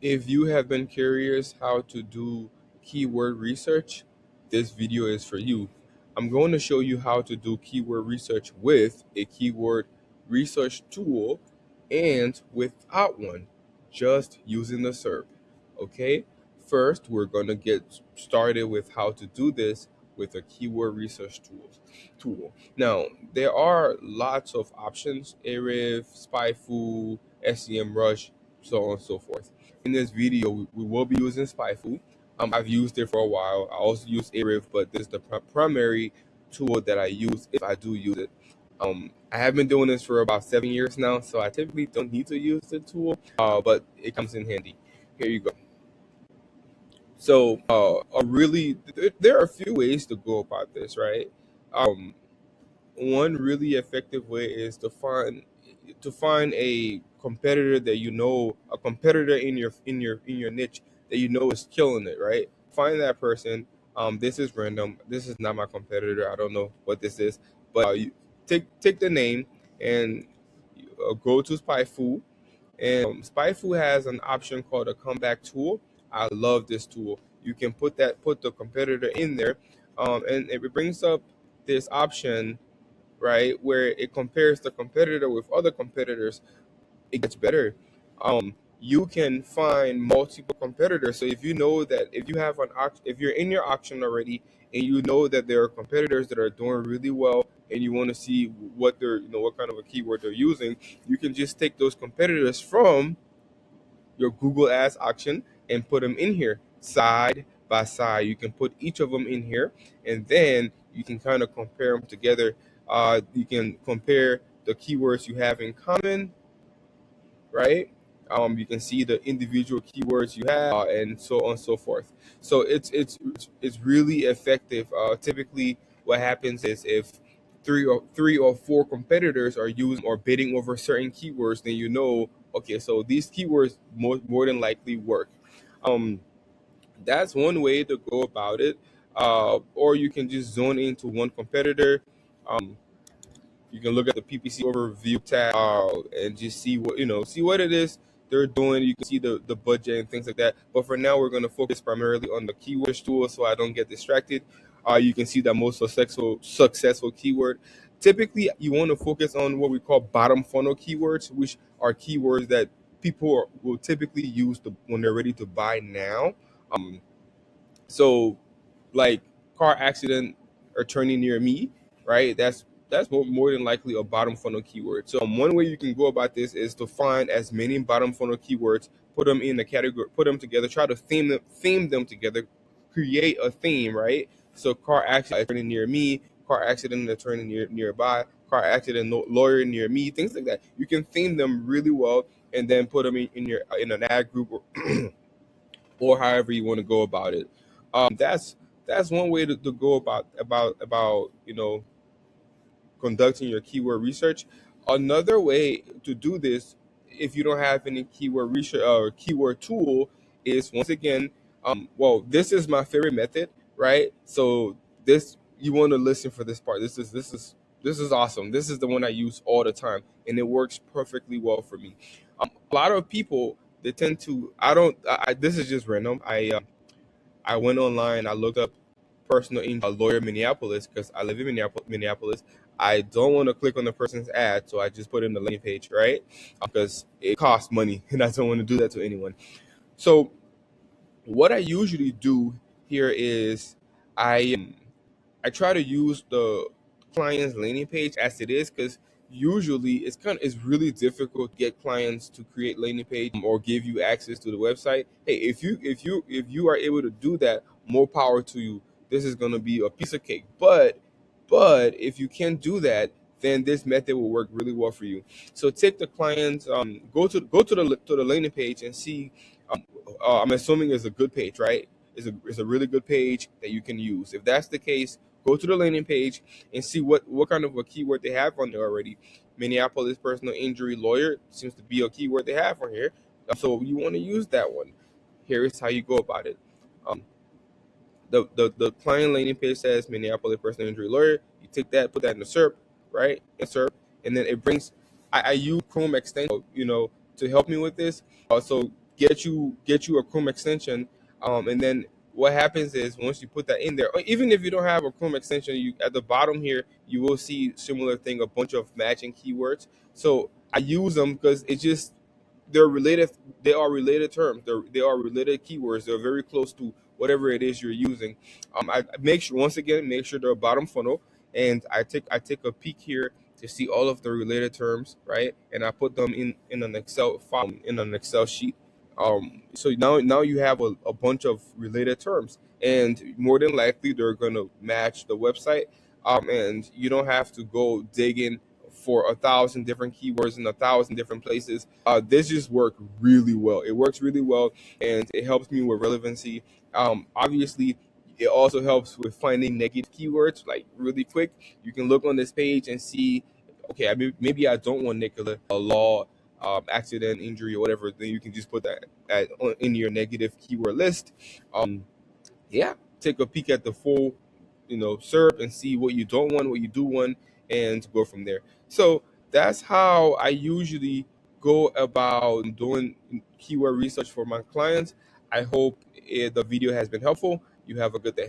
If you have been curious how to do keyword research, this video is for you. I'm going to show you how to do keyword research with a keyword research tool and without one, just using the SERP. Okay? First, we're going to get started with how to do this with a keyword research tool. Now, there are lots of options: Ahrefs, SpyFu, SEMrush, so on and so forth. In this video, we will be using SpyFu. I've used it for a while. I also use Ahrefs, but this is the primary tool that I use if I do use it. I have been doing this for about 7 years now, so I typically don't need to use the tool, but it comes in handy. Here you go. So, there are a few ways to go about this, right? Um, One really effective way is to find a competitor that you know, a competitor in your niche that you know is killing it, right? Find that person. This is random. This is not my competitor. I don't know what this is, but you take the name and go to SpyFu. And SpyFu has an option called a comeback tool. I love this tool. You can put the competitor in there, and it brings up this option, right, where it compares the competitor with other competitors. It gets better. You can find multiple competitors. So if you know that if you have an auction, if you're in your auction already and you know that there are competitors that are doing really well and you want to see what they're, what kind of a keyword they're using, you can just take those competitors from your Google Ads auction and put them in here side by side. You can put each of them in here, and then you can kind of compare them together. You can compare the keywords you have in common, right? You can see the individual keywords you have, and so on and so forth. So it's really effective. Typically, what happens is if three or four competitors are using or bidding over certain keywords, then you know, okay, so these keywords more than likely work. Um, that's one way to go about it. Or you can just zone into one competitor. Um, you can look at the PPC overview tab, and just see what it is they're doing. You can see the budget and things like that. But for now, we're going to focus primarily on the keywords tool, so I don't get distracted. You can see that most successful keyword. Typically, you want to focus on what we call bottom funnel keywords, which are keywords that will typically use when they're ready to buy now. Um, so like car accident attorney near me, right? That's more than likely a bottom funnel keyword. So one way you can go about this is to find as many bottom funnel keywords, put them in a category, put them together, try to theme them together, create a theme, right? So car accident attorney near me, car accident attorney nearby, car accident lawyer near me, things like that. You can theme them really well, and then put them in an ad group, or however you want to go about it. That's one way to go about conducting your keyword research. Another way to do this, if you don't have any keyword research or keyword tool, is once again, well, this is my favorite method, right? So this you want to listen for this part. This is awesome. This is the one I use all the time, and it works perfectly well for me. A lot of people, they tend to. I don't. This is just random. I went online. I looked up personal injury lawyer Minneapolis because I live in Minneapolis. I don't want to click on the person's ad, so I just put in the landing page, right? Because it costs money, and I don't want to do that to anyone. So what I usually do here is I try to use the client's landing page as it is, because usually it's really difficult to get clients to create landing page or give you access to the website. Hey, if you are able to do that, more power to you. This is going to be a piece of cake. But if you can't do that, then this method will work really well for you. So take the clients, go to the landing page and see. I'm assuming it's a good page, right? It's a really good page that you can use. If that's the case, go to the landing page and see what kind of a keyword they have on there already. Minneapolis personal injury lawyer seems to be a keyword they have on here. So you want to use that one. Here is how you go about it. Um, the client landing page says Minneapolis personal injury lawyer. You take that, put that in the SERP, right? In SERP, and then it brings. I use Chrome extension, to help me with this. So get you a Chrome extension, and then what happens is once you put that in there, or even if you don't have a Chrome extension, you at the bottom here you will see similar thing, a bunch of matching keywords. So I use them because it's just they're related. They are related terms. They are related keywords. They're very close to whatever it is you're using. I make sure, once again, make sure they're bottom funnel, and I take a peek here to see all of the related terms, right? And I put them in an Excel file, in an Excel sheet. So now you have a bunch of related terms, and more than likely they're gonna match the website. And you don't have to go digging for 1,000 different keywords in 1,000 different places. This just worked really well. It works really well, and it helps me with relevancy. Obviously, it also helps with finding negative keywords like really quick. You can look on this page and see, okay, maybe I don't want Nicola, a law, accident, injury, or whatever. Then you can just put that in your negative keyword list. Yeah, take a peek at the full, SERP, and see what you don't want, what you do want, and go from there. So that's how I usually go about doing keyword research for my clients. I hope the video has been helpful. You have a good day.